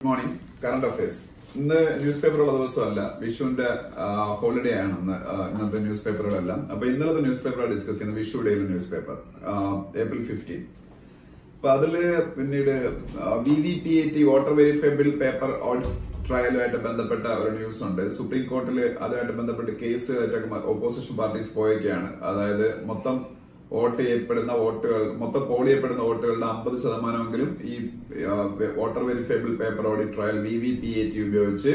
Good morning. Current affairs. ഇന്ന് news പേപ്പറുള്ള ദിവസമല്ല, വിഷുവിന്റെ holiday ആണ് ഇന്നത്തെ ന്യൂസ് പേപ്പറുകളെല്ലാം. അപ്പൊ ഇന്നലത്തെ ന്യൂസ് പേപ്പർ ഡിസ്കസ് ചെയ്യുന്ന വിഷു ഡേയിലെ ന്യൂസ് പേപ്പർ April 15. അപ്പൊ അതില് പിന്നീട് VVPAT voter verifiable paper audit ട്രയലുമായിട്ട് ബന്ധപ്പെട്ട ഒരു ന്യൂസ് ഉണ്ട്. സുപ്രീം കോർട്ടിൽ അതുമായിട്ട് ബന്ധപ്പെട്ട് കേസ് ഓപ്പോസിഷൻ പാർട്ടീസ് പോയൊക്കെയാണ്. അതായത് മൊത്തം പോൾ ചെയ്യപ്പെടുന്ന വോട്ടുകളുടെ 50% ഈ voter verifiable paper audit trial VVPAT ഉപയോഗിച്ച്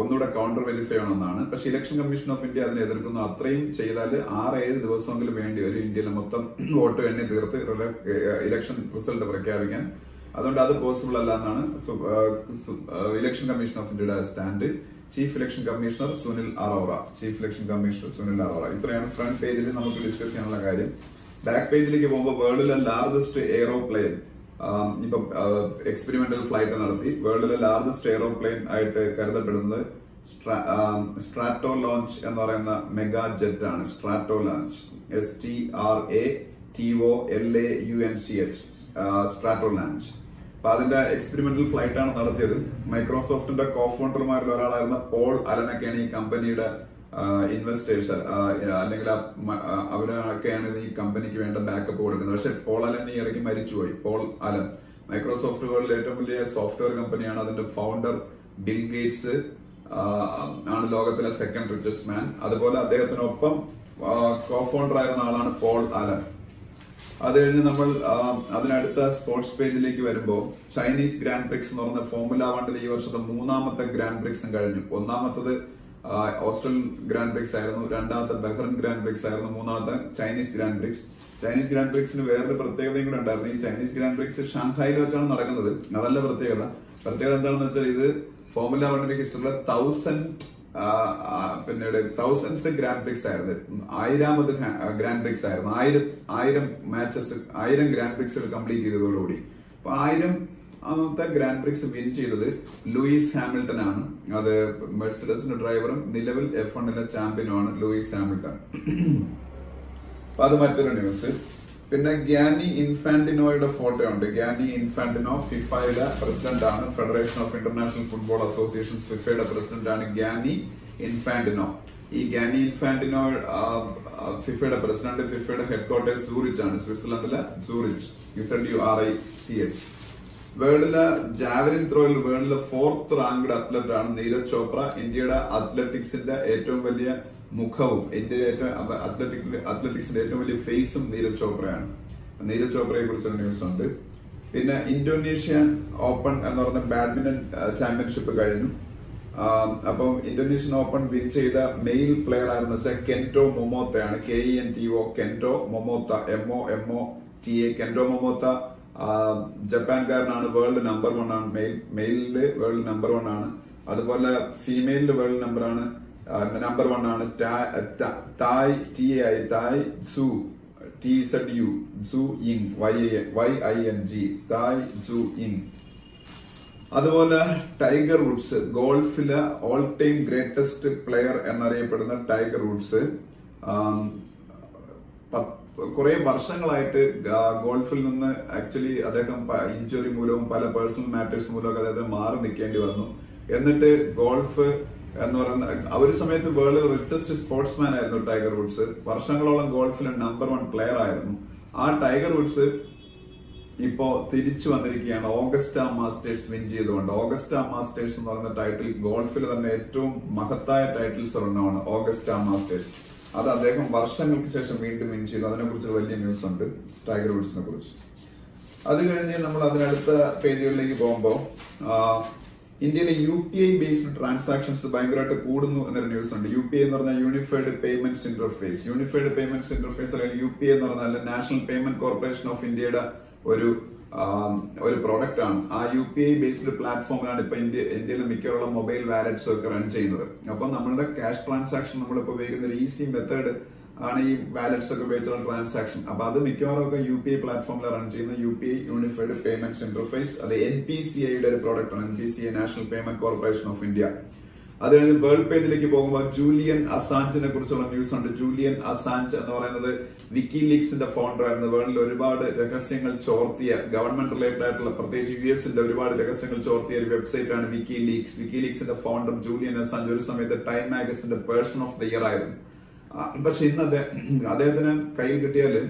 ഒന്നുകൂടെ കൗണ്ടർ വെരിഫൈ ചെയ്യണമെന്നാണ്. പക്ഷെ ഇലക്ഷൻ കമ്മീഷൻ ഓഫ് ഇന്ത്യ അതിനെ എതിർക്കുന്നു. അത്രയും ചെയ്താൽ 6-7 ദിവസമെങ്കിലും വേണ്ടി വരും ഇന്ത്യയിലെ മൊത്തം വോട്ട് എണ്ണി തീർത്ത് ഇലക്ഷൻ റിസൾട്ട് പ്രഖ്യാപിക്കാൻ. അതുകൊണ്ട് അത് പോസിബിൾ അല്ല എന്നാണ് ഇലക്ഷൻ കമ്മീഷൻ ഓഫ് ഇന്ത്യയുടെ stand. Chief election commissioner Sunil Arora. ഇത്രയാണ് ഫ്രണ്ട് പേജിൽ നമുക്ക് ഡിസ്കസ് ചെയ്യാനുള്ള കാര്യം. ബാക്ക് പേജിലേക്ക് പോകുമ്പോൾ വേൾഡിലെ ലാർജസ്റ്റ് എയ്റോപ്ലെയിൻ ഇപ്പൊ എക്സ്പെരിമെന്റൽ ഫ്ലൈറ്റ് നടത്തി. വേൾഡിലെ ലാർജസ്റ്റ് എയ്റോപ്ലെയിൻ ആയിട്ട് കരുതപ്പെടുന്നത് സ്ട്രാറ്റോ ലോഞ്ച് എന്ന് പറയുന്ന മെഗാ ജെറ്റ് ആണ്. സ്ട്രാറ്റോ ലോഞ്ച് STRATOLAUNCH സ്ട്രാറ്റോ ലോഞ്ച്. അപ്പൊ അതിന്റെ എക്സ്പെരിമെന്റൽ ഫ്ലൈറ്റ് ആണ് നടത്തിയത്. മൈക്രോസോഫ്റ്റിന്റെ കോഫൗണ്ടർമാരിൽ ഒരാളായിരുന്ന പോൾ അലനൊക്കെയാണ് ഈ കമ്പനിയുടെ ഇൻവെസ്റ്റേഴ്സ്, അല്ലെങ്കിൽ അവരൊക്കെയാണ് ഈ കമ്പനിക്ക് വേണ്ട ബാക്കപ്പ് കൊടുക്കുന്നത്. പക്ഷെ പോൾ അലൻ ഈ ഇടയ്ക്ക് മരിച്ചുപോയി. പോൾ അലൻ മൈക്രോസോഫ്റ്റ് വേൾഡിലെ ഏറ്റവും വലിയ സോഫ്റ്റ്വെയർ കമ്പനിയാണ്. അതിന്റെ ഫൗണ്ടർ ബിൽ ഗേറ്റ്സ് ആണ് ലോകത്തിലെ സെക്കൻഡ് റിച്ചസ്റ്റ് മാൻ. അതുപോലെ അദ്ദേഹത്തിനൊപ്പം കോഫൗണ്ടർ ആയിരുന്ന ആളാണ് പോൾ അലൻ. അത് കഴിഞ്ഞ് നമ്മൾ അതിനടുത്ത സ്പോർട്സ് പേജിലേക്ക് വരുമ്പോൾ ചൈനീസ് ഗ്രാൻഡ് പ്രിക്സ് എന്ന് പറഞ്ഞ ഫോർമുല 1 ഈ വർഷത്തെ 3ാമത്തെ ഗ്രാൻഡ് പ്രിക്സും കഴിഞ്ഞു. 1ാമത്തത് ഓസ്ട്രേലിയൻ ഗ്രാൻഡ് പ്രിക്സ് ആയിരുന്നു, 2ാമത്തെ ബഹ്റിൻ ഗ്രാൻഡ് പ്രിക്സ് ആയിരുന്നു, 3ാമത്തെ Chinese Grand Prix. Chinese Grand പ്രിക്സിന് വേറൊരു പ്രത്യേകതയും കൂടെ ഉണ്ടായിരുന്നു. ഈ ചൈനീസ് ഗ്രാൻഡ് പ്രിക്സ് ഷാങ്ഹായിൽ വെച്ചാണ് നടക്കുന്നത്. അതല്ല പ്രത്യേകത എന്താണെന്ന് വെച്ചാൽ ഇത് ഫോർമുല 1 ഹിസ്റ്ററിയിലെ 1000th ഗ്രാൻഡ് പ്രിക്സ് ആയിരുന്നു. 1000ാമത് ഗ്രാൻഡ് പ്രിക്സ് ആയിരുന്നു. 1000 ഗ്രാൻഡ് പ്രിക്സുകൾ കംപ്ലീറ്റ് ചെയ്തതോടുകൂടി. അപ്പൊ 1000ാമത്തെ ഗ്രാൻഡ് പ്രിക്സ് വിൻ ചെയ്തത് ലൂയിസ് ഹാമിൽട്ടൺ ആണ്. അത് മെഴ്സിഡസിന്റെ ഡ്രൈവറും നിലവിൽ F1 ചാമ്പ്യനുമാണ് ലൂയിസ് ഹാമിൽട്ടൺ. അപ്പൊ അത് മറ്റൊരു ന്യൂസ്. പിന്നെ ഗ്യാനി ഇൻഫാന്റിനോയുടെ ഫോട്ടോ ഉണ്ട്. ഗ്യാനി ഇൻഫാന്റിനോ ഫിഫയുടെ പ്രസിഡന്റ് ആണ്. Federation of International Football Associations ഫിഫയുടെ പ്രസിഡന്റ് ആണ് ഗ്യാനി ഇൻഫാന്റിനോ. ഈ ഗ്യാനി ഇൻഫാന്റിനോ ഫിഫയുടെ പ്രസിഡന്റ്. ഫിഫയുടെ ഹെഡ്ക്വാർട്ടേഴ്സ് സൂറിച്ച് ആണ്, സ്വിറ്റ്സർലൻഡിലെ സൂറിച്ച്, ZURICH. വേൾഡിലെ ജാവലിൻ ത്രോയിൽ വേൾഡിലെ 4th റാങ്ക്ഡ് അത്ലറ്റ് ആണ് നീരജ് ചോപ്ര. ഇന്ത്യയുടെ അത്ലറ്റിക്സിന്റെ ഏറ്റവും വലിയ മുഖവും ഇന്ത്യയിലെ അത്ലറ്റിക്സിന്റെ ഏറ്റവും വലിയ ഫേസും നീരജ് ചോപ്രയാണ്. നീരജ് ചോപ്രയെ കുറിച്ചൊരു ന്യൂസ് ഉണ്ട്. പിന്നെ ഇന്തോനേഷ്യൻ ഓപ്പൺ എന്ന് പറയുന്ന ബാഡ്മിന്റൺ ചാമ്പ്യൻഷിപ്പ് കഴിഞ്ഞു. അപ്പം ഇന്തോനേഷ്യൻ ഓപ്പൺ വിൻ ചെയ്ത മെയിൽ പ്ലെയർ ആണെന്ന് വെച്ചാൽ കെന്റോ മൊമോത്തയാണ്. KENTO Kento Momota, MOMOTA. Kento Momota ജപ്പാൻകാരനാണ്. വേൾഡ് നമ്പർ 1 ആണ്. മെയിലില് വേൾഡ് നമ്പർ 1 ആണ്. അതുപോലെ ഫീമെയിലില് വേൾഡ് നമ്പർ 1 ആണ്. തായ് സു TZU സു യിങ് YING തായ് സു യിങ്. അതുപോലെ ടൈഗർ വുഡ്സ്, ഗോൾഫിലെ ഓൾ ടൈം ഗ്രേറ്റസ്റ്റ് പ്ലെയർ എന്നറിയപ്പെടുന്ന ടൈഗർ വുഡ്സ് കുറെ വർഷങ്ങളായിട്ട് ഗോൾഫിൽ നിന്ന് ആക്ച്വലി അദ്ദേഹം ഇഞ്ചുറി മൂലവും പല പേഴ്സണൽ മാറ്റേഴ്സ് മൂലവും അദ്ദേഹം മാറി നിൽക്കേണ്ടി വന്നു. എന്നിട്ട് ഗോൾഫ് എന്ന് പറയുന്ന ഒരു സമയത്ത് വേൾഡ് റിച്ചസ്റ്റ് സ്പോർട്സ്മാൻ ആയിരുന്നു ടൈഗർ വുഡ്സ്. വർഷങ്ങളോളം ഗോൾഫിലെ നമ്പർ 1 പ്ലെയർ ആയിരുന്നു. ആ ടൈഗർ വുഡ്സ് ഇപ്പോ തിരിച്ചു വന്നിരിക്കുകയാണ് ഓഗസ്റ്റ മാസ്റ്റേഴ്സ് വിൻ ചെയ്തുകൊണ്ട്. ഓഗസ്റ്റ മാസ്റ്റേഴ്സ് എന്ന് പറയുന്ന ടൈറ്റിൽ ഗോൾഫിൽ തന്നെ ഏറ്റവും മഹത്തായ ടൈറ്റിൽസ് ഒരെണ്ണമാണ് ഓഗസ്റ്റ മാസ്റ്റേഴ്സ്. അത് അദ്ദേഹം വർഷങ്ങൾക്ക് ശേഷം വീണ്ടും വിൻ ചെയ്തു. അതിനെ കുറിച്ച് വലിയ ന്യൂസ് ഉണ്ട് ടൈഗർ വുഡ്സിനെ കുറിച്ച്. അത് കഴിഞ്ഞ് നമ്മൾ അതിനടുത്ത പേജുകളിലേക്ക് പോകുമ്പോൾ ഇന്ത്യയിലെ UPI ബേസ്ഡ് ട്രാൻസാക്ഷൻസ് ഭയങ്കരമായിട്ട് കൂടുന്നു എന്നൊരു ന്യൂസ് ഉണ്ട്. UPI എന്ന് പറഞ്ഞാൽ യൂണിഫൈഡ് പേയ്മെന്റ്സ് ഇന്റർഫേസ്. അല്ലെങ്കിൽ UPI എന്ന് പറഞ്ഞാൽ നാഷണൽ പേയ്മെന്റ് കോർപ്പറേഷൻ ഓഫ് ഇന്ത്യയുടെ ഒരു പ്രോഡക്റ്റ് ആണ്. ആ UPI ബേസ്ഡ് പ്ലാറ്റ്ഫോമിലാണ് ഇപ്പൊ ഇന്ത്യയിലെ മിക്കവാറുള്ള മൊബൈൽ വാലറ്റ്സ് ഒക്കെ റൺ ചെയ്യുന്നത്. അപ്പൊ നമ്മുടെ ക്യാഷ് ട്രാൻസാക്ഷൻ നമ്മളിപ്പോ ഉപയോഗിക്കുന്ന ഒരു ഈസി മെത്തേഡ് ആണ് ഈ വാലറ്റ്സ് ഒക്കെ ഉപയോഗിച്ചുള്ള ട്രാൻസാക്ഷൻ. അപ്പൊ അത് മിക്കവാറും ഒക്കെ UPI പ്ലാറ്റ്ഫോമിൽ റൺ ചെയ്യുന്ന UPI യൂണിഫൈഡ് പേയ്മെന്റ്സ് ഇന്റർഫേസ്. അത് NPCIയുടെ ഒരു പ്രോഡക്റ്റ് ആണ്. NPCI national payment corporation of India. അത് കഴിഞ്ഞ് വേൾഡ് പേജിലേക്ക് പോകുമ്പോൾ ജൂലിയൻ അസാഞ്ചിനെ കുറിച്ചുള്ള ന്യൂസ് ഉണ്ട്. ജൂലിയൻ അസാഞ്ച് എന്ന് പറയുന്നത് വിക്കിലീക്സിന്റെ ഫൗണ്ടർ ആയിരുന്നു. വേൾഡിൽ ഒരുപാട് രഹസ്യങ്ങൾ ചോർത്തിയ, ഗവൺമെന്റ് റിലേറ്റഡ് ആയിട്ടുള്ള, പ്രത്യേകിച്ച് യുഎസിന്റെ ഒരുപാട് രഹസ്യങ്ങൾ ചോർത്തിയ ഒരു വെബ്സൈറ്റ് ആണ് വിക്കിലീക്സ്. വിക്കിലീക്സിന്റെ ഫൗണ്ടർ ജൂലിയൻ അസാഞ്ച് ഒരു സമയത്ത് ടൈം മാഗസിന്റെ പേഴ്സൺ ഓഫ് ദ ഇയർ ആയിരുന്നു. പക്ഷെ ഇന്ന് അദ്ദേഹത്തിന് കയ്യിൽ കിട്ടിയാല്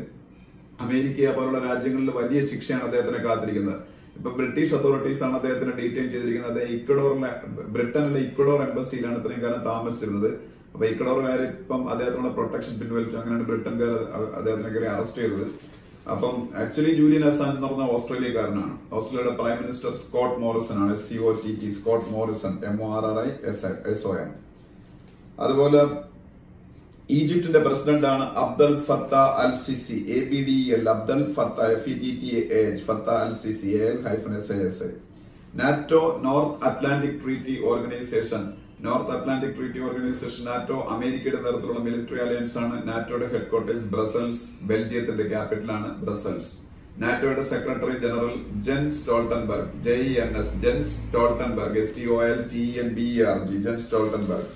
അമേരിക്ക പോലുള്ള രാജ്യങ്ങളിൽ വലിയ ശിക്ഷയാണ് അദ്ദേഹത്തിനെ കാത്തിരിക്കുന്നത്. ഇപ്പൊ ബ്രിട്ടീഷ് അതോറിറ്റീസ് ആണ് അദ്ദേഹത്തിന് ഡീറ്റെയിൻ ചെയ്തിരിക്കുന്നത്. ബ്രിട്ടനിലെ ഇക്വഡോർ എംബസിയിലാണ് ഇത്രയും കാലം താമസിച്ചിരുന്നത്. അപ്പൊ ഇക്വഡോറുകാർ ഇപ്പം അദ്ദേഹത്തിനുള്ള പ്രൊട്ടക്ഷൻ പിൻവലിച്ചു. അങ്ങനെയാണ് ബ്രിട്ടൻകാർ അദ്ദേഹത്തിനെ കയറി അറസ്റ്റ് ചെയ്തത്. അപ്പം ആക്ച്വലി ജൂലിയൻ അസാഞ്ച് എന്ന് പറഞ്ഞ ഓസ്ട്രേലിയക്കാരനാണ്. ഓസ്ട്രേലിയയുടെ പ്രൈം മിനിസ്റ്റർ സ്കോട്ട് മോറിസൺ ആണ്. SCOTT, Scott Morrison, MORRISON. അതുപോലെ ഈജിപ്തിന്റെ പ്രസിഡന്റ് ആണ് Abdel Fattah al Sisi, ABDEL, Abdel Fattah, FETTAH, Fattah al Sisi, AL-SASI. NATO North Atlantic Treaty Organization, NATO അമേരിക്കയുടെ നേതൃത്വത്തിലുള്ള മിലിറ്ററി അലയൻസ് ആണ്. നാറ്റോയുടെ ഹെഡ്ക്വാർട്ടേഴ്സ് ബ്രസൽസ്, ബെൽജിയത്തിന്റെ ക്യാപിറ്റലാണ് ബ്രസൽസ്. നാറ്റോയുടെ secretary general Jens Stoltenberg, JENS, Jens Stoltenberg, STOLTENBERG, Jens Stoltenberg.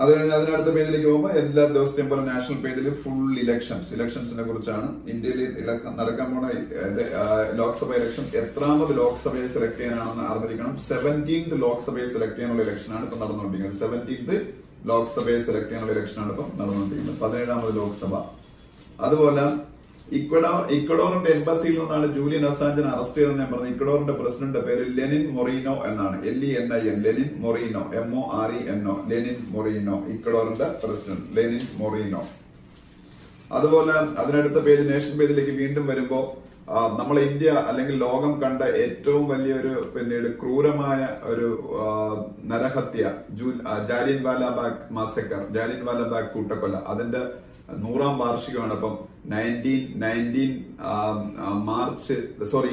അത് കഴിഞ്ഞ് അതിനടുത്ത പേജിലേക്ക് പോകുമ്പോൾ എല്ലാ ദിവസത്തെയും പോലെ നാഷണൽ പേജിൽ ഫുൾ ഇലക്ഷൻസിനെ കുറിച്ചാണ്. ഇന്ത്യയിൽ നടക്കാൻ പോണ ലോക്സഭ ഇലക്ഷൻ എത്രാമത് ലോക്സഭയെ സെലക്ട് ചെയ്യാനാണെന്ന് അറിഞ്ഞിരിക്കണം. 17th ലോക്സഭയെ സെലക്ട് ചെയ്യാനുള്ള ഇലക്ഷനാണ് ഇപ്പൊ നടന്നുകൊണ്ടിരിക്കുന്നത്. 17th ലോക്സഭയെ സെലക്ട് ചെയ്യാനുള്ള ഇലക്ഷനാണ് ഇപ്പം നടന്നുകൊണ്ടിരിക്കുന്നത്. 17ാമത് ലോക്സഭ. അതുപോലെ ഇക്വഡോറിന്റെ എംബസിയിൽ നിന്നാണ് ജൂലിയൻ അസാഞ്ചിനെ അറസ്റ്റ് ചെയ്തതെന്ന് ഞാൻ പറഞ്ഞു. ഇക്വഡോറിന്റെ പ്രസിഡന്റ് പേര് ലെനിൻ മൊറീനോ എന്നാണ്. LENIN, Lenin Moreno, MORENO, Lenin Moreno, ഇക്വഡോറിന്റെ പ്രസിഡന്റ് ലെനിൻ മൊറീനോ. അതുപോലെ അതിനടുത്ത പേജ് നേഷൻ പേജിലേക്ക് വീണ്ടും വരുമ്പോ നമ്മളെ ഇന്ത്യ അല്ലെങ്കിൽ ലോകം കണ്ട ഏറ്റവും വലിയൊരു പിന്നീട് ക്രൂരമായ ഒരു നരഹത്യ, ജാലിയൻ വാലാബാഗ് മാസക്കർ, ജാലിയൻ വാലാബാഗ് കൂട്ടക്കൊല, അതിന്റെ 100ാം വാർഷികമാണ്. അപ്പം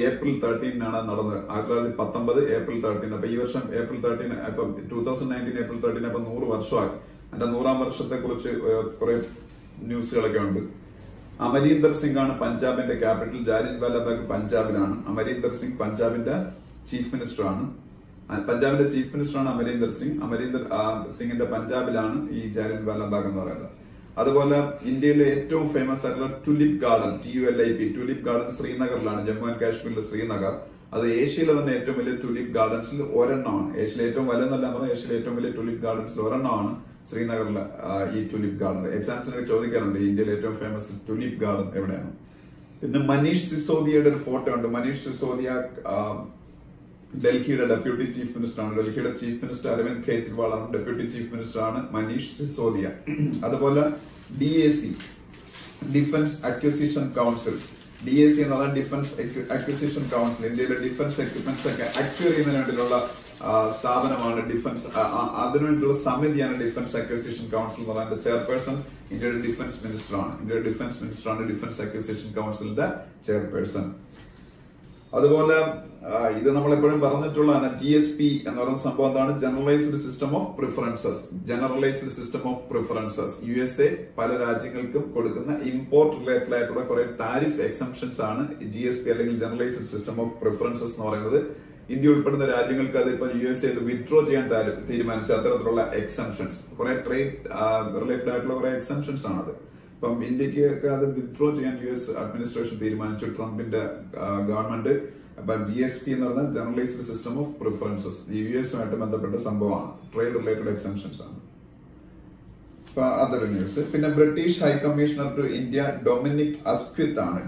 ഏപ്രിൽ 13 നടന്നത്. 1919 ഏപ്രിൽ 13. അപ്പൊ ഈ വർഷം ഏപ്രിൽ 13, ഇപ്പൊ 2019 ഏപ്രിൽ 13, അപ്പൊ 100 വർഷമായി. അതിന്റെ 100ാം വർഷത്തെ കുറിച്ച് കുറെ ന്യൂസുകളൊക്കെ ഉണ്ട്. അമരീന്ദർ സിംഗ് ആണ് പഞ്ചാബിന്റെ ക്യാപിറ്റൽ. ജാലിയൻ വാലാബാഗ് പഞ്ചാബിലാണ്. അമരീന്ദർ സിംഗ് പഞ്ചാബിന്റെ ചീഫ് മിനിസ്റ്റർ ആണ്. അമരീന്ദർ സിംഗ്. അമരീന്ദർ സിംഗിന്റെ പഞ്ചാബിലാണ് ഈ ജാലിയൻ വാലാബാഗ് എന്ന് പറയുന്നത്. അതുപോലെ ഇന്ത്യയിലെ ഏറ്റവും ഫേമസ് ആയിട്ടുള്ള tulip garden, TULIP, tulip garden ശ്രീനഗറിലാണ്, ജമ്മു ആൻഡ് കാശ്മീരിലെ ശ്രീനഗർ. അത് ഏഷ്യയിലെ തന്നെ ഏറ്റവും വലിയ ടുലിപ്പ് ഗാർഡൻസിൽ ഒരെണ്ണമാണ്. ഏഷ്യയിലെ ഏറ്റവും വലുതെന്നല്ല പറഞ്ഞാൽ ഏഷ്യയിലെ ഏറ്റവും വലിയ ടുലിപ്പ് ഗാർഡൻസിൽ ഒരെണ്ണമാണ് ശ്രീനഗറിലെ ഈ ടുലിപ്പ് ഗാർഡൻ. എക്സാംസിനൊക്കെ ചോദിക്കാറുണ്ട് ഇന്ത്യയിലെ ഏറ്റവും ഫേമസ് ടുലിപ്പ് ഗാർഡൻ എവിടെയാണ്. പിന്നെ മനീഷ് സിസോദിയയുടെ ഒരു ഫോട്ടോ ഉണ്ട്. മനീഷ് സിസോദിയ ഡൽഹിയുടെ ഡെപ്യൂട്ടി ചീഫ് മിനിസ്റ്റർ ആണ്. ഡൽഹിയുടെ ചീഫ് മിനിസ്റ്റർ അരവിന്ദ് കെജ്രിവാൾ ആണ്. ഡെപ്യൂട്ടി ചീഫ് മിനിസ്റ്റർ ആണ് മനീഷ് സിസോദിയ. അതുപോലെ DAC, defence acquisition council. DAC എന്ന് പറഞ്ഞാൽ ഡിഫൻസ് അക്വിസിഷൻ കൗൺസിൽ. ഇന്ത്യയിലെ ഡിഫൻസ് എക്യുപ്മെന്റ്സ് ഒക്കെ അക്വയർ ചെയ്യുന്നതിന് വേണ്ടിയിട്ടുള്ള സ്ഥാപനമാണ് ഡിഫൻസ്. അതിനുവേണ്ടിയുള്ള സമിതിയാണ് ഡിഫൻസ് അക്വിസിഷൻ കൗൺസിൽ എന്ന് പറയുന്നത്. ചെയർപേഴ്സൺ ഇന്ത്യയുടെ ഡിഫൻസ് മിനിസ്റ്ററാണ്. ഡിഫൻസ് അക്വിസിഷൻ കൗൺസിലിന്റെ ചെയർപേഴ്സൺ. അതുപോലെ ഇത് നമ്മളെപ്പോഴും പറഞ്ഞിട്ടുള്ളതാണ്. GSP എന്ന് പറയുന്ന സംഭവം എന്താണ്? Generalised system of preferences. USA പല രാജ്യങ്ങൾക്കും കൊടുക്കുന്ന ഇമ്പോർട്ട് റിലേറ്റഡ് ആയിട്ടുള്ള കുറെ ടാരിഫ് എക്സംഷൻസ് ആണ് GSP അല്ലെങ്കിൽ ജനറലൈസ്ഡ് സിസ്റ്റം ഓഫ് പ്രിഫറൻസസ് എന്ന് പറയുന്നത്. ഇന്ത്യ ഉൾപ്പെടുന്ന രാജ്യങ്ങൾക്ക് അത് ഇപ്പൊ USA വിത്ഡ്രോ ചെയ്യാൻ തീരുമാനിച്ച അത്തരത്തിലുള്ള എക്സംഷൻസ്, കുറെ ട്രേഡ് റിലേറ്റഡ് ആയിട്ടുള്ള കുറെ എക്സംഷൻസ് ആണത്. ഇപ്പം ഇന്ത്യക്ക് ഒക്കെ അത് വിത്ഡ്രോ ചെയ്യാൻ US അഡ്മിനിസ്ട്രേഷൻ തീരുമാനിച്ചു, ട്രംപിന്റെ ഗവൺമെന്റ്. അപ്പൊ GSP എന്ന് പറഞ്ഞാൽ ജനറലൈസ്ഡ് സിസ്റ്റം ഓഫ് പ്രിഫറൻസസ്, US-ഉമായിട്ട് ബന്ധപ്പെട്ട സംഭവമാണ്. ട്രേഡ് റിലേറ്റഡ് എക്സംഷൻസ് ആണ്. അപ്പൊ അതൊരു ന്യൂസ്. പിന്നെ British high commissioner to India Dominic Asquith ആണ്.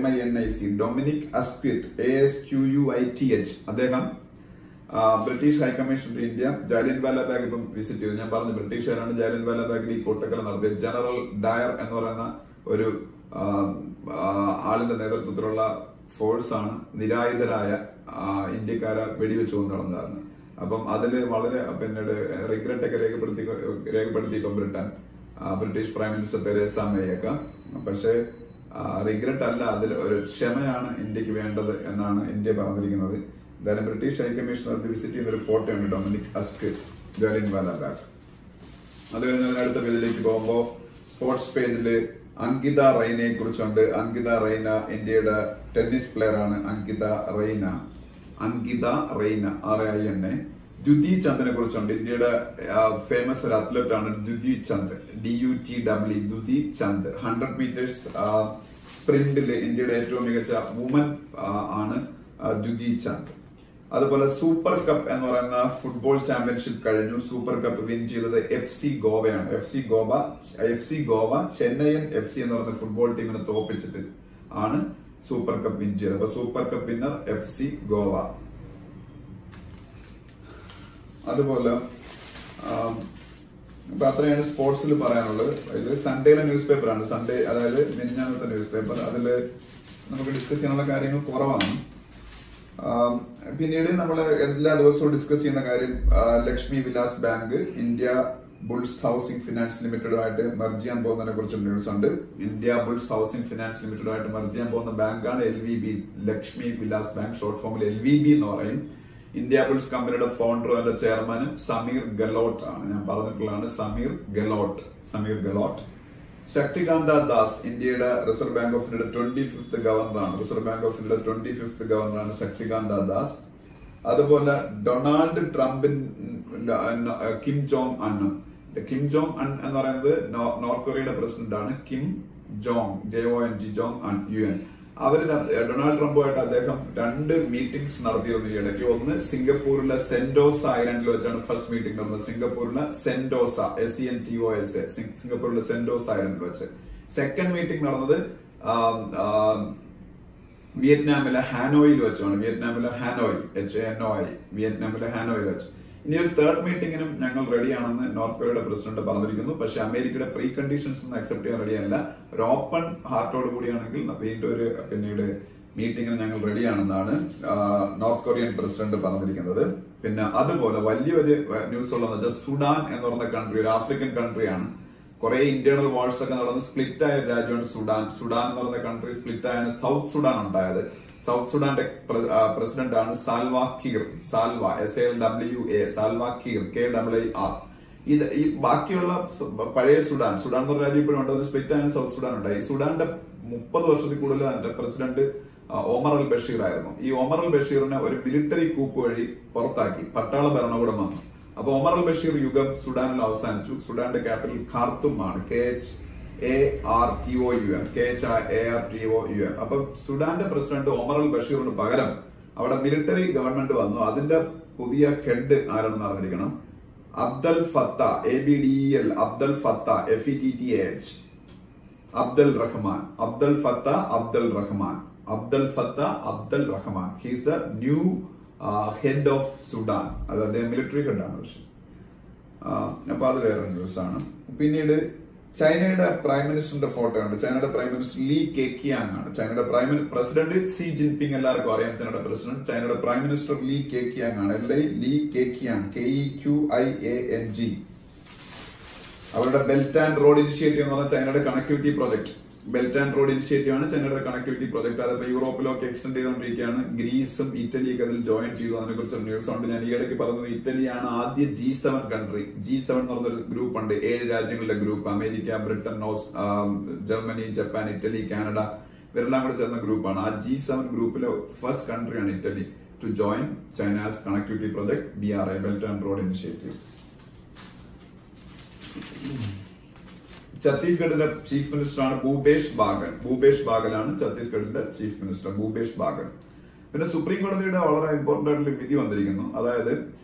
DOMINIC, Dominic Asquith, ASQUITH. അദ്ദേഹം British high commission to India. Jallian Walabagh ഇപ്പം വിസിറ്റ് ചെയ്തു. ഞാൻ പറഞ്ഞു ബ്രിട്ടീഷുകാരാണ് ജാലിയൻ വാലാബാഗിൽ ഈ കൂട്ടക്കൊല നടത്തിയത്. ജനറൽ ഡയർ എന്ന് പറയുന്ന ഒരു ആളിന്റെ നേതൃത്വത്തിലുള്ള ഫോഴ്സ് ആണ് നിരായുധരായ ഇന്ത്യക്കാരെ വെടിവെച്ചു കൊണ്ട് നടന്നതാണ്. അപ്പം അതില് വളരെ പിന്നീട് റിഗ്രറ്റ് ഒക്കെ രേഖപ്പെടുത്തി ഇപ്പം ബ്രിട്ടീഷ് പ്രൈം മിനിസ്റ്റർ തെരേസ മേയൊക്കെ. പക്ഷെ റിഗ്രറ്റ് അല്ല, അതിൽ ഒരു ക്ഷമയാണ് ഇന്ത്യക്ക് വേണ്ടത് എന്നാണ് ഇന്ത്യ പറഞ്ഞിരിക്കുന്നത്. എന്തായാലും ബ്രിട്ടീഷ് ഹൈക്കമ്മീഷണർ വിസിറ്റ് ചെയ്യുന്ന ഒരു ഫോട്ടോ ഉണ്ട്, ഡൊമിനിക് അസ്ക്വിത്ത്, ജാലിയൻ വാലാബാഗ്. അത് കഴിഞ്ഞ് അതിനടുത്ത പേജിലേക്ക് പോകുമ്പോൾ സ്പോർട്സ് പേജില് അങ്കിത റെയ്നയെ കുറിച്ചുണ്ട്. അങ്കിത റെയ്ന ഇന്ത്യയുടെ ടെന്നീസ് പ്ലെയർ ആണ്. അങ്കിത റെയ്ന അങ്കിത റെയ്ന RAINA. ദ്യുതി ചന്ദിനെ കുറിച്ചുണ്ട്. ഇന്ത്യയുടെ ഫേമസ് ഒരു അത്ലറ്റ് ആണ് ദ്യുതി ചന്ദ്, DUTW, ദ്യുതി ചന്ദ്. 100 meters സ്പ്രിന്റില് ഇന്ത്യയുടെ ഏറ്റവും മികച്ച വുമൻ ആണ് ദ്യുതി ചന്ദ്. അതുപോലെ സൂപ്പർ കപ്പ് എന്ന് പറയുന്ന ഫുട്ബോൾ ചാമ്പ്യൻഷിപ്പ് കഴിഞ്ഞു. സൂപ്പർ കപ്പ് വിൻ ചെയ്തത് FC ഗോവയാണ്. FC Goa Chennaiyin FC എന്ന് പറയുന്ന ഫുട്ബോൾ ടീമിനെ തോപ്പിച്ചിട്ട് ആണ് സൂപ്പർ കപ്പ് വിൻ ചെയ്തത്. അപ്പൊ super cup winner FC Goa. അതുപോലെ അപ്പൊ അത്രയാണ് സ്പോർട്സിൽ പറയാനുള്ളത്. ഇത് സൺഡേയിലെ ന്യൂസ് പേപ്പറാണ്. സൺഡേ അതായത് മിനിഞ്ഞാന്നത്തെ ന്യൂസ് പേപ്പർ. അതിൽ നമുക്ക് ഡിസ്കസ് ചെയ്യാനുള്ള കാര്യങ്ങൾ കുറവാണ്. പിന്നീട് നമ്മൾ എല്ലാ ദിവസവും ഡിസ്കസ് ചെയ്യുന്ന കാര്യം Lakshmi Vilas Bank Indiabulls Housing Finance ലിമിറ്റഡുമായിട്ട് മെർജ് ചെയ്യാൻ പോകുന്നതിനെ കുറിച്ച് ന്യൂസ് ഉണ്ട്. ഇന്ത്യ ബുൾസ് ഹൗസിംഗ് ഫിനാൻസ് ലിമിറ്റഡുമായിട്ട് മെർജ് ചെയ്യാൻ പോകുന്ന ബാങ്കാണ് LVB, Lakshmi Vilas Bank. Short ഫോമിൽ LVB എന്ന് പറയും. ഇന്ത്യ ബുൾസ് കമ്പനിയുടെ ഫൗണ്ടറും അതിന്റെ ചെയർമാനും സമീർ ഗെലോട്ട് ആണ്. ഞാൻ പറഞ്ഞിട്ടുള്ളതാണ് സമീർ ഗെലോട്ട്. ശക്തികാന്ത ദാസ് ഇന്ത്യയുടെ റിസർവ് ബാങ്ക് ഓഫ് ഇന്ത്യയുടെ 25th ഗവർണറാണ്. ശക്തികാന്ത ദാസ്. അതുപോലെ ഡൊണാൾഡ് ട്രംപിൻ കിം ജോങ് അൺ എന്ന് പറയുന്നത് നോർത്ത് കൊറിയയുടെ പ്രസിഡന്റ് ആണ്. കിം ജോങ് ജോങ് അൺ UN. ഡൊണാൾഡ് ട്രംപുമായിട്ട് അദ്ദേഹം 2 മീറ്റിംഗ്സ് നടത്തിയിരുന്നു ഈ ഇടയ്ക്ക്. ഒന്ന് സിംഗപ്പൂരിലെ സെന്റോസ ഐലൻഡിൽ വെച്ചാണ് ഫസ്റ്റ് മീറ്റിംഗ് നടന്നത്. സിംഗപ്പൂരിലെ സെന്റോസ SENTOSA സിംഗപ്പൂരിലെ സെന്റോസ ഐലൻഡിൽ വെച്ച്. സെക്കൻഡ് മീറ്റിംഗ് നടന്നത് വിയറ്റ്നാമിലെ ഹാനോയിൽ വെച്ചാണ്. വിയറ്റ്നാമിലെ ഹാനോയിൽ വെച്ച്. ഇനി ഒരു തേർഡ് മീറ്റിംഗിനും ഞങ്ങൾ റെഡിയാണെന്ന് നോർത്ത് കൊറിയയുടെ പ്രസിഡന്റ് പറഞ്ഞിരിക്കുന്നു. പക്ഷെ അമേരിക്കയുടെ പ്രീ കണ്ടീഷൻസ് ഒന്നും അക്സെപ്റ്റ് ചെയ്യാൻ റെഡിയല്ല. ഒരു ഓപ്പൺ ഹാർട്ടോട് കൂടിയാണെങ്കിൽ പിന്നീട് മീറ്റിംഗിന് ഞങ്ങൾ റെഡിയാണെന്നാണ് നോർത്ത് കൊറിയൻ പ്രസിഡന്റ് പറഞ്ഞിരിക്കുന്നത്. പിന്നെ അതുപോലെ വലിയൊരു ന്യൂസ് ഉള്ളതെന്ന് വെച്ചാൽ സുഡാൻ എന്ന് പറയുന്ന കൺട്രി ഒരു ആഫ്രിക്കൻ കൺട്രിയാണ്. കുറെ ഇന്റേണൽ വാർസ് ഒക്കെ നടന്ന് സ്പ്ലിറ്റ് ആയ ഒരു രാജ്യമാണ് സുഡാൻ എന്ന് പറയുന്ന കൺട്രി സ്പ്ലിറ്റ് ആയാണ് സൗത്ത് സുഡാൻ ഉണ്ടായത്. സൗത്ത് സുഡാന്റെ പ്രസിഡന്റ് ആണ് സാൽവ SALWA സാൽവ കീർ KAAR. ഈ ബാക്കിയുള്ള പഴയ സുഡാൻ എന്ന് പറഞ്ഞ രാജ്യം ഇപ്പോഴും ഉണ്ട്. അത് സ്പ്ലിറ്റ് ആയ സൗത്ത് സുഡാൻ ഉണ്ടായി. ഈ സുഡാന്റെ 30 വർഷത്തിൽ കൂടുതൽ അതിന്റെ പ്രസിഡന്റ് ഒമർ അൽ ബഷീർ ആയിരുന്നു. ഈ ഒമർ അൽ ബഷീറിനെ ഒരു മിലിറ്ററി കൂപ്പ് വഴി പുറത്താക്കി പട്ടാള ഭരണകൂടം വന്നു. അപ്പൊ ഒമർ അൽ ബഷീർ യുഗം സുഡാനിൽ അവസാനിച്ചു. സുഡാന്റെ ക്യാപിറ്റൽ ഖാർത്തും ആണ്. KHARTOUM. അപ്പൊ സുഡാന്റെ പ്രസിഡന്റ് ഒമർ അൽ ബഷീറിന് പകരം അവിടെ മിലിറ്ററി ഗവൺമെന്റ് വന്നു. അതിന്റെ പുതിയ ഹെഡ് ആരാണെന്ന് അറിഞ്ഞിരിക്കണം. Abdel ഫത്ത ABDEL Abdel ഫത്ത FETTH Abdel Rahman. He's the new head of Sudan. അത് അദ്ദേഹം മിലിറ്ററി ഹെഡാണ്. പക്ഷെ അപ്പൊ അത് വേറെ ന്യൂസ് ആണ്. പിന്നീട് ചൈനയുടെ പ്രൈം മിനിസ്റ്ററിന്റെ ഫോട്ടോ ഉണ്ട്. ചൈനയുടെ പ്രൈം മിനിസ്റ്റർ ലീ കെക്യാങ് ആണ്. ചൈനയുടെ പ്രസിഡന്റ് സി ജിൻപിങ് എല്ലാവർക്കും അറിയാം. ചൈനയുടെ പ്രസിഡന്റ്. ചൈനയുടെ പ്രൈം മിനിസ്റ്റർ ലീ കെക്യാങ് ആണ്. Li Keqiang KEQIANG. അവരുടെ ബെൽറ്റ് ആൻഡ് റോഡ് ഇനിഷ്യേറ്റീവ് എന്ന് പറഞ്ഞാൽ ചൈനയുടെ connectivity project. Belt and Road Initiative ആണ് ചൈനയുടെ കണക്ടിവിറ്റി പ്രോജക്ട്. അതിപ്പോ യൂറോപ്പിലൊക്കെ എക്സ്റ്റെൻഡ് ചെയ്തുകൊണ്ടിരിക്കുകയാണ്. ഗ്രീസും ഇറ്റലിയൊക്കെ അതിൽ ജോയിൻ ചെയ്തു. അതിനെ കുറിച്ച് ന്യൂസ് ഉണ്ട്. ഞാൻ ഈയിടയ്ക്ക് പറഞ്ഞത് ഇറ്റലിയാണ് ആദ്യ G7 കൺട്രി. G7 എന്ന് പറഞ്ഞൊരു ഗ്രൂപ്പ് ഉണ്ട്. 7 രാജ്യങ്ങളുടെ group. America, Britain, Germany, Japan, Italy, Canada ഇവരെല്ലാം കൂടെ ചേർന്ന ഗ്രൂപ്പാണ്. ആ G7 ഗ്രൂപ്പിലെ ഫസ്റ്റ് കൺട്രിയാണ് Italy to join China's connectivity project BRI Belt and Road Initiative. ഛത്തീസ്ഗഡിലെ ചീഫ് മിനിസ്റ്ററാണ് ഭൂപേഷ് ബാഗലാണ് ഛത്തീസ്ഗഡിന്റെ ചീഫ് മിനിസ്റ്റർ ഭൂപേഷ് ബാഗൽ. പിന്നെ സുപ്രീം കോടതിയുടെ വളരെ ഇമ്പോർട്ടന്റ് ആയിട്ടുള്ള വിധി വന്നിരിക്കുന്നു. അതായത്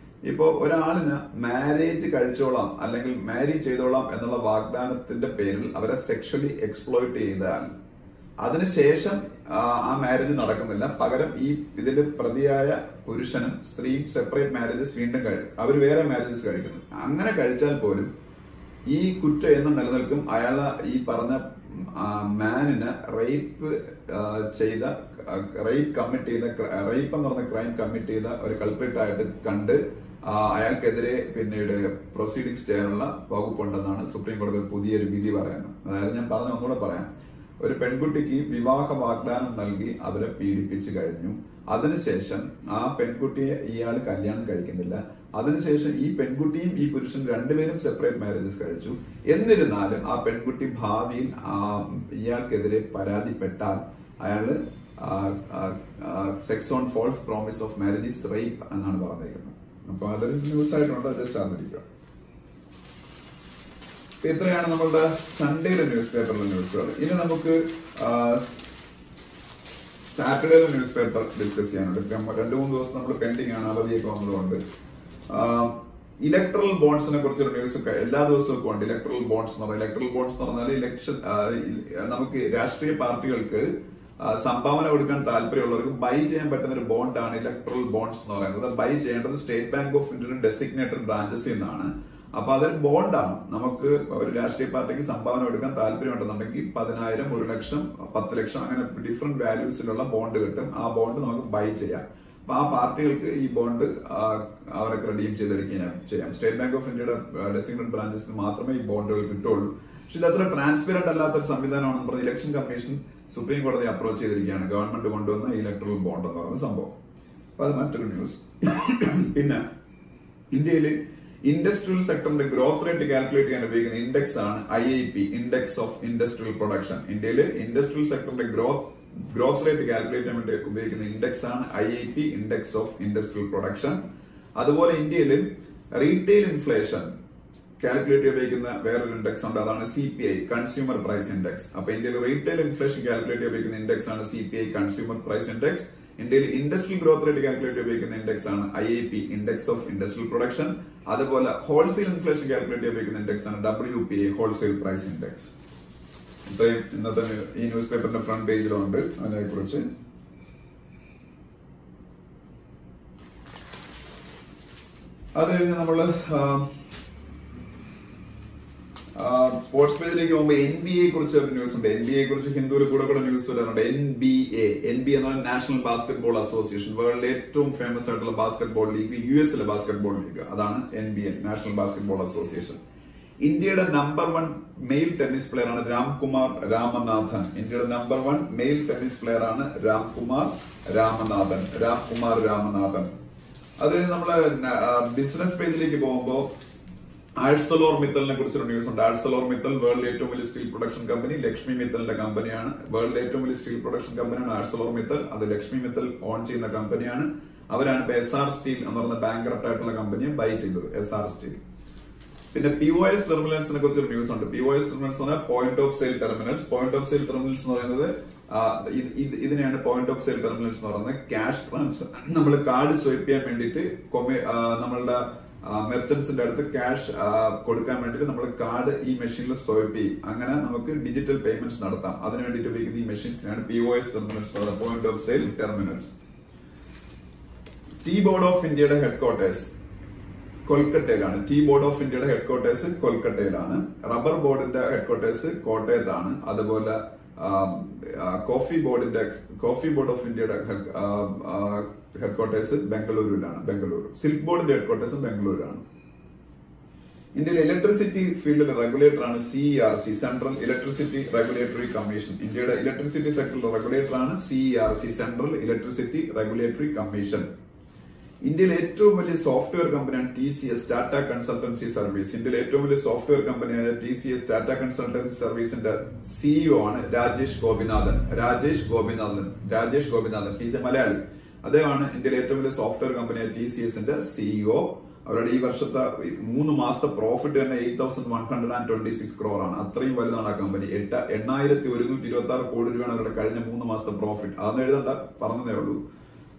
ഇപ്പോ ഒരാളിന് മാരേജ് കഴിച്ചോളാം അല്ലെങ്കിൽ മാരി ചെയ്തോളാം എന്നുള്ള വാഗ്ദാനത്തിന്റെ പേരിൽ അവരെ സെക്ഷലി എക്സ്പ്ലോയിറ്റ് ചെയ്താൽ അതിനുശേഷം ആ മാരേജ് നടക്കുന്നില്ല. പകരം ഈ ഇതില് പ്രതിയായ പുരുഷനും സ്ത്രീയും സെപ്പറേറ്റ് മാരേജസ് വീണ്ടും അവർ വേറെ മാരേജസ് കഴിക്കുന്നു. അങ്ങനെ കഴിച്ചാൽ പോലും ഈ കുറ്റം എന്നും നിലനിൽക്കും. അയാളെ ഈ പറഞ്ഞ മാനിന് റേപ്പ് എന്ന് പറഞ്ഞ ക്രൈം കമ്മിറ്റ് ചെയ്ത ഒരു കൾപ്രിറ്റ് ആയിട്ട് കണ്ട് അയാൾക്കെതിരെ പിന്നീട് പ്രൊസീഡിങ്സ് ചെയ്യാനുള്ള വകുപ്പുണ്ടെന്നാണ് സുപ്രീം കോടതി പുതിയൊരു വിധി പറയുന്നത്. അതായത് ഞാൻ പറഞ്ഞ ഒന്നുകൂടെ പറയാം. ഒരു പെൺകുട്ടിക്ക് വിവാഹ വാഗ്ദാനം നൽകി അവരെ പീഡിപ്പിച്ചു കഴിഞ്ഞു. അതിനുശേഷം ആ പെൺകുട്ടിയെ ഇയാൾ കല്യാണം കഴിക്കുന്നില്ല. അതിനുശേഷം ഈ പെൺകുട്ടിയും ഈ പുരുഷനും രണ്ടുപേരും സെപ്പറേറ്റ് മാരേജസ് കഴിച്ചു. എന്നിരുന്നാലും ആ പെൺകുട്ടി ഭാവിയിൽ ഇയാൾക്കെതിരെ പരാതിപ്പെട്ടാൽ അയാള് sex on false promise of marriage is rape എന്നാണ് പറഞ്ഞിരിക്കുന്നത്. അപ്പൊ അതൊരു ന്യൂസ് ആയിട്ടുണ്ട്, ജസ്റ്റ് അറിഞ്ഞിരിക്കുക. ഇത്രയാണ് നമ്മളുടെ സൺഡേയിലെ ന്യൂസ് പേപ്പറിലെ ന്യൂസുകൾ. ഇനി നമുക്ക് സാറ്റർഡേയിലെ ന്യൂസ് പേപ്പർ ഡിസ്കസ് ചെയ്യാനുണ്ട്. 2-3 ദിവസം നമ്മൾ പെൻഡിങ് ആണ്, അവധിയൊക്കെ വന്നതുകൊണ്ട്. ഇലക്ട്രൽ ബോണ്ട്സിനെ കുറിച്ചൊരു ന്യൂസ് എല്ലാ ദിവസവും ഉണ്ട്. ഇലക്ട്രൽ ബോണ്ട്സ് എന്ന് പറഞ്ഞാൽ ഇലക്ഷൻ നമുക്ക് രാഷ്ട്രീയ പാർട്ടികൾക്ക് സംഭാവന കൊടുക്കാൻ താല്പര്യമുള്ളവർക്ക് ബൈ ചെയ്യാൻ പറ്റുന്ന ഒരു ബോണ്ടാണ് ഇലക്ട്രൽ ബോണ്ട്സ് എന്ന് പറയുന്നത്. ബൈ ചെയ്യേണ്ടത് സ്റ്റേറ്റ് ബാങ്ക് ഓഫ് ഇന്ത്യയുടെ ഡെസിഗ്നേറ്റഡ് ബ്രാഞ്ചസിൽ നിന്നാണ്. അപ്പൊ അതൊരു ബോണ്ടാണ്. നമുക്ക് ഒരു രാഷ്ട്രീയ പാർട്ടിക്ക് സംഭാവന കൊടുക്കാൻ താല്പര്യമുണ്ടെന്നുണ്ടെങ്കിൽ 10,000, 1 ലക്ഷം, 10 ലക്ഷം അങ്ങനെ ഡിഫറെന്റ് വാല്യൂസിലുള്ള ബോണ്ട് കിട്ടും. ആ ബോണ്ട് നമുക്ക് ബൈ ചെയ്യാം. അപ്പൊ ആ പാർട്ടികൾക്ക് ഈ ബോണ്ട് അവരൊക്കെ റെഡീം ചെയ്തെടുക്കുകയും ചെയ്യാം. സ്റ്റേറ്റ് ബാങ്ക് ഓഫ് ഇന്ത്യയുടെ ഡെസിഗ്നേറ്റഡ് ബ്രാഞ്ചസിന് മാത്രമേ ഈ ബോണ്ടുകൾ കിട്ടുള്ളൂ. പക്ഷെ ഇത് അത്ര ട്രാൻസ്പെറന്റ് അല്ലാത്തൊരു സംവിധാനമാണെന്ന് പറഞ്ഞ് ഇലക്ഷൻ കമ്മീഷൻ സുപ്രീം കോടതി അപ്രോച്ച് ചെയ്തിരിക്കുകയാണ്. ഗവൺമെന്റ് കൊണ്ടുവന്ന ഇലക്ട്രൽ ബോണ്ട് എന്ന് പറയുന്ന സംഭവം. അപ്പൊ അത് മറ്റൊരു ന്യൂസ്. പിന്നെ ഇന്ത്യയിൽ ഇൻഡസ്ട്രിയൽ സെക്ടറിന്റെ ഗ്രോത്ത് റേറ്റ് കാൽക്കുലേറ്റ് ചെയ്യാൻ ഉപയോഗിക്കുന്ന ഇൻഡെക്സ് ആണ് IIP, index of industrial production. ഇന്ത്യയിൽ ഇൻഡസ്ട്രിയൽ സെക്ടറിന്റെ ഗ്രോത്ത് റേറ്റ് കാൽക്കുലേറ്റ് ചെയ്യാൻ വേണ്ടി ഉപയോഗിക്കുന്ന ഇൻഡെക്സ് ആണ് IIP, index of industrial production. അതുപോലെ ഇന്ത്യയിൽ റീറ്റെയിൽ ഇൻഫ്ലേഷൻ കാൽക്കുലേറ്റ് ഉപയോഗിക്കുന്ന വേറൊരു ഇൻഡെക്സ് ഉണ്ട്, അതാണ് CPI, കൺസ്യൂമർ പ്രൈസ് ഇൻഡെക്സ്. അപ്പൊ ഇന്ത്യയിൽ റീറ്റെയിൽ ഇൻഫ്ലേഷൻ കാൽക്കുലേറ്റ് ഉപയോഗിക്കുന്ന ഇൻഡെക്സ് ആണ് CPI, കൺസ്യൂമർ പ്രൈസ് ഇൻഡെക്സ്. ഇന്ത്യയിൽ ഇൻഡസ്ട്രിയൽ ഗ്രോത്ത് റേറ്റ് കാൽക്കുലേറ്റ് ഉപയോഗിക്കുന്ന ഇൻഡെക്സ് ആണ് IIP, index of industrial production. അതുപോലെ ഹോൾസെയിൽ ഇൻഫ്ലേഷൻ കാൽക്കുലേറ്റ് ഉപയോഗിക്കുന്ന ഇൻഡെക്സ് ആണ് WPI, ഹോൾസെയിൽ പ്രൈസ് ഇൻഡെക്സ്. ഇത്രയും ഇന്നത്തെ ഈ ന്യൂസ് പേപ്പറിന്റെ ഫ്രണ്ട് പേജിലുണ്ട്. അതിനെക്കുറിച്ച് അത് കഴിഞ്ഞ് നമ്മള് സ്പോർട്സ് പേജിലേക്ക് പോകുമ്പോൾ NBA കുറിച്ച് ഒരു ന്യൂസ് ഉണ്ട്. NBA കുറിച്ച് ഹിന്ദുവിൽ കൂടെ ന്യൂസ് വരാറുണ്ട്. NBA എന്ന് പറഞ്ഞാൽ നാഷണൽ ബാസ്കറ്റ്ബോൾ അസോസിയേഷൻ, വേൾഡിലെ ഏറ്റവും ഫേമസ് ആയിട്ടുള്ള basketball league, US basketball league, അതാണ് NBA, നാഷണൽ ബാസ്കറ്റ്ബോൾ അസോസിയേഷൻ. ഇന്ത്യയുടെ നമ്പർ 1 മെയിൽ ടെന്നീസ് പ്ലെയർ ആണ് രാംകുമാർ രാമനാഥൻ. ഇന്ത്യയുടെ നമ്പർ 1 മെയിൽ ടെന്നീസ് പ്ലെയർ ആണ് രാംകുമാർ രാമനാഥൻ. അത് നമ്മള് ബിസിനസ് പേജിലേക്ക് പോകുമ്പോൾ ആഴ്സലോർ മിത്തലിനെ കുറിച്ചൊരു ന്യൂസ് ഉണ്ട്. ആഴ്സലോർ മിത്തൽ വേൾഡിലെ ഏറ്റവും വലിയ സ്റ്റീൽ പ്രൊഡക്ഷൻ കമ്പനി, ലക്ഷ്മി മിത്തലിന്റെ കമ്പനിയാണ്. വേൾഡിലെ ഏറ്റവും വലിയ സ്റ്റീൽ പ്രൊഡക്ഷൻ കമ്പനിയാണ് ആഴ്സലോർ മിത്തൽ. അത് ലക്ഷ്മി മിത്തൽ ഓൺ ചെയ്യുന്ന കമ്പനിയാണ്. അവരാണ് ഇപ്പൊ SR സ്റ്റീൽ എന്ന് പറയുന്ന ബാങ്ക്രപ്റ്റ് ആയിട്ടുള്ള കമ്പനിയെ ബൈ ചെയ്തത്, SR സ്റ്റീൽ. പിന്നെ POS ടെർമിനൽസിനെ കുറിച്ചൊരു ന്യൂസ് ഉണ്ട്. POS ടെർമിനൽസ് എന്ന് പറഞ്ഞാൽ point of sale terminals. Point of sale terminals എന്ന് പറയുന്നത് ഇതിനെയാണ് പോയിന്റ് ഓഫ് സെയിൽ ടെർമിനൽസ് എന്ന് പറയുന്നത്. ക്യാഷ് ട്രാൻസ്ഫർ, നമ്മൾ കാർഡ് സ്വൈപ്പ് ചെയ്യാൻ വേണ്ടിയിട്ട് നമ്മളുടെ മെർച്ചന്റ്സിന്റെ അടുത്ത് ക്യാഷ് കൊടുക്കാൻ വേണ്ടിയിട്ട് നമ്മൾ കാർഡ് ഈ മെഷീനിൽ സ്വൈപ്പ് ചെയ്യും. അങ്ങനെ നമുക്ക് ഡിജിറ്റൽ പേയ്മെന്റ്സ് നടത്താം. അതിന് വേണ്ടിയിട്ട് ഉപയോഗിക്കുന്ന ഈ മെഷീൻസിനാണ് POS terminals, point of sale terminals. Tea board of ഇന്ത്യയുടെ ഹെഡ്ക്വാർട്ടേഴ്സ് കൊൽക്കത്തയിലാണ്. ടീ ബോർഡ് ഓഫ് ഇന്ത്യയുടെ ഹെഡ്ക്വാർട്ടേഴ്സ് കൊൽക്കത്തയിലാണ്. റബ്ബർ ബോർഡിന്റെ ഹെഡ്ക്വാർട്ടേഴ്സ് കോട്ടയത്താണ്. അതുപോലെ കോഫി ബോർഡ് ഓഫ് ഇന്ത്യയുടെ ഹെഡ്ക്വാർട്ടേഴ്സ് ബംഗളൂരു. സിൽക്ക് ബോർഡിന്റെ ഹെഡ്ക്വാർട്ടേഴ്സും ബംഗളൂരാണ്. ഇന്ത്യയിലെ ഇലക്ട്രിസിറ്റി ഫീൽഡിലെ റെഗുലേറ്റർ ആണ് CERC, central electricity regulatory commission. ഇന്ത്യയുടെ ഇലക്ട്രിസിറ്റി സെക്ടറിലെ റെഗുലേറ്റർ ആണ് CERC, central electricity regulatory commission. ഇന്ത്യയിലെ ഏറ്റവും വലിയ സോഫ്റ്റ്വെയർ കമ്പനിയാണ് TCS, ടാറ്റ കൺസൾട്ടൻസി സർവീസ്. ഇന്ത്യയിലെ ഏറ്റവും വലിയ സോഫ്റ്റ്വെയർ കമ്പനിയായ TCS, ടാറ്റ കൺസൾട്ടൻസി സർവീസിന്റെ CEO ആണ് രാജേഷ് ഗോപിനാഥൻ. He's a Malayali. അദ്ദേഹമാണ് ഇന്ത്യയിലെ ഏറ്റവും വലിയ സോഫ്റ്റ്വെയർ കമ്പനിയായ TCSന്റെ CEO. അവരുടെ ഈ വർഷത്തെ 3 മാസത്തെ പ്രോഫിറ്റ് തന്നെ 8,126 crore ആണ്. അത്രയും വലുതാണ് ആ കമ്പനി. 8,126 കോടി രൂപയാണ് അവരുടെ കഴിഞ്ഞ 3 മാസത്തെ പ്രോഫിറ്റ്. അതൊന്നും എഴുതണ്ട, പറഞ്ഞതേ ഉള്ളൂ.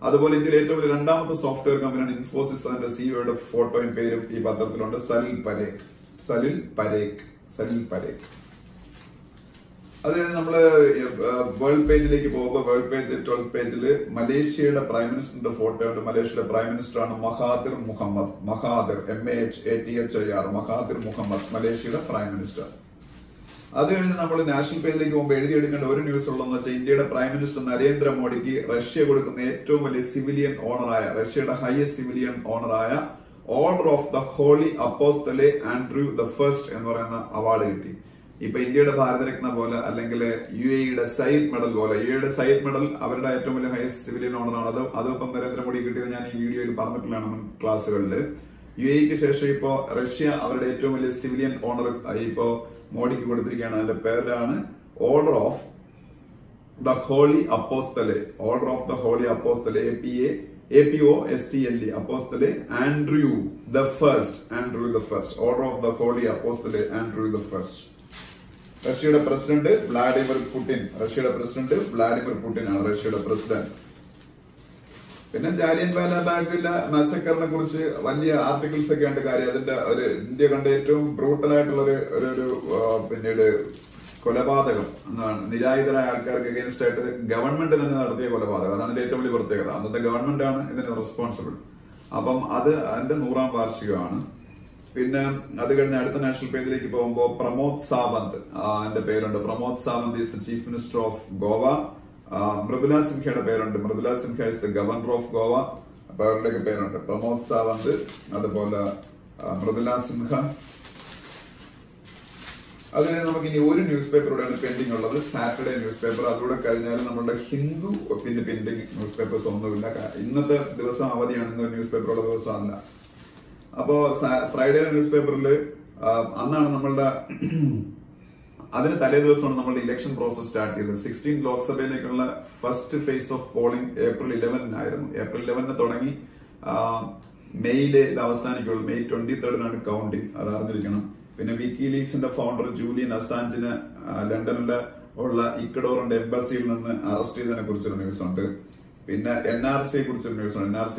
അതുപോലെ ഇന്ത്യയിലെ ഏറ്റവും വലിയ രണ്ടാമത്തെ സോഫ്റ്റ്വെയർ കമ്പനിയാണ് ഇൻഫോസിസ്. അതിന്റെ സിഇഒയുടെ ഫോട്ടോയും പേരും ഈ പത്രത്തിലുണ്ട്, സലിൽ പരേഖ്. അത് കഴിഞ്ഞ് നമ്മള് വേൾഡ് പേജിലേക്ക് പോകുമ്പോൾ വേൾഡ് പേജ് 12th പേജിൽ മലേഷ്യയുടെ പ്രൈം മിനിസ്റ്ററിന്റെ ഫോട്ടോ ഉണ്ട്. മലേഷ്യയുടെ പ്രൈം മിനിസ്റ്റർ ആണ് Mahathir Mohamad, MAHATHIR, Mahathir Mohamad, മലേഷ്യയുടെ പ്രൈം മിനിസ്റ്റർ. അത് കഴിഞ്ഞ് നമ്മൾ നാഷണൽ പേജിലേക്ക് പോകുമ്പോൾ എഴുതിയെടുക്കേണ്ട ഒരു ന്യൂസ് ഉള്ളതെന്ന് വെച്ചാൽ ഇന്ത്യയുടെ പ്രൈം മിനിസ്റ്റർ നരേന്ദ്രമോദിക്ക് റഷ്യ കൊടുക്കുന്ന ഏറ്റവും വലിയ സിവിലിയൻ ഓണറായ, റഷ്യയുടെ ഹയസ്റ്റ് സിവിലിയൻ ഓണറായ Order of the Holy Apostle Andrew the First എന്ന് പറയുന്ന അവാർഡ് കിട്ടി. ഇപ്പൊ ഇന്ത്യയുടെ ഭാരതരത്ന പോലെ അല്ലെങ്കിൽ UAEയുടെ സയ്യിദ് മെഡൽ പോലെ, UAEയുടെ സയ്യിദ് മെഡൽ അവരുടെ ഏറ്റവും വലിയ ഹയസ്റ്റ് സിവിലിയൻ ഓണറാണ്. അതിപ്പം നരേന്ദ്രമോദി കിട്ടിയത് ഞാൻ ഈ വീഡിയോയിൽ പറഞ്ഞിട്ടുള്ളതാണ് മുൻ ക്ലാസ്സുകളിൽ. UAEക്ക് ശേഷം ഇപ്പോ റഷ്യ അവരുടെ ഏറ്റവും വലിയ സിവിലിയൻ ഓണർ ഇപ്പോ മോഡിക്ക് കൊടുത്തിരിക്കുകയാണ്. അതിന്റെ പേരാണ് order of the Holy Apostole, Order of the Holy Apostole, APOSTLE, Apostole Andrew the First, Order of the Holy Apostole Andrew the First. റഷ്യയുടെ പ്രസിഡന്റ് വ്ളാഡിമിർ പുടിൻ ആണ് റഷ്യയുടെ പ്രസിഡന്റ്. പിന്നെ ജാലിയൻ വാല ബാഗിലെ മസക്കറിനെ കുറിച്ച് വലിയ ആർട്ടിക്കിൾസ് ഒക്കെ ഉണ്ട്. കാര്യം അതിന്റെ ഒരു ഇന്ത്യ കണ്ട ഏറ്റവും ബ്രൂട്ടൽ ആയിട്ടുള്ള ഒരു പിന്നീട് കൊലപാതകം എന്നാണ്. നിരായുധരായ ആൾക്കാർക്ക് അഗേൻസ്റ്റ് ആയിട്ട് ഗവൺമെന്റ് തന്നെ നടത്തിയ കൊലപാതകം. അതാണ് ഏറ്റവും വലിയ പ്രത്യേകത. അന്നത്തെ ഗവൺമെന്റ് ആണ് ഇതിന് റെസ്പോൺസിബിൾ. അപ്പം അതിന്റെ 100ാം വാർഷികമാണ്. പിന്നെ അത് കഴിഞ്ഞ് അടുത്ത നാഷണൽ പേജിലേക്ക് പോകുമ്പോൾ പ്രമോദ് സാവന്ത് എന്റെ പേരുണ്ട്. Pramod Sawant is the chief minister of Goa. Mridula സിൻഹയുടെ പേരുണ്ട്. Mridula Sinha is the governor of Goa. അപ്പൊ അവരുടെയൊക്കെ പേരുണ്ട്. പ്രമോദ് സാവന്ത്, അതുപോലെ മൃദുല സിൻഹ. അതിന് നമുക്ക് ഇനി ഒരു ന്യൂസ് പേപ്പറോടെയാണ് പെൻഡിങ് ഉള്ളത്, സാറ്റർഡേ ന്യൂസ് പേപ്പർ. അതുകൂടെ കഴിഞ്ഞാൽ നമ്മുടെ ഹിന്ദു പിന്നെ പെൻഡിങ് ന്യൂസ് പേപ്പേഴ്സ് ഒന്നുമില്ല. ഇന്നത്തെ ദിവസം അവധിയാണ്, ഇന്നൊരു ന്യൂസ് പേപ്പറുള്ള ദിവസമല്ല. അപ്പോ ഫ്രൈഡേ ന്യൂസ് പേപ്പറിൽ അന്നാണ് നമ്മളുടെ അതിന് തലേ ദിവസമാണ് നമ്മളുടെ ഇലക്ഷൻ പ്രോസസ് സ്റ്റാർട്ട് ചെയ്തത്. 16 ലോക്സഭയിലേക്കുള്ള first phase of polling April 11 April 11 തുടങ്ങി മെയ്യില് ഇത് അവസാനിക്കുള്ളൂ. May 23 കൗണ്ടിങ്, അത് അറിഞ്ഞിരിക്കണം. പിന്നെ വിക്കിലീക്സിന്റെ ഫൗണ്ടർ ജൂലിയൻ അസാഞ്ചിന് ലണ്ടനിലെ ഉള്ള ഇക്വഡോറിന്റെ എംബസിയിൽ നിന്ന് അറസ്റ്റ് ചെയ്തതിനെ കുറിച്ചൊരു ന്യൂസ് ഉണ്ട്. പിന്നെ NRC കുറിച്ചൊരു ന്യൂസ് ഉണ്ട്. NRC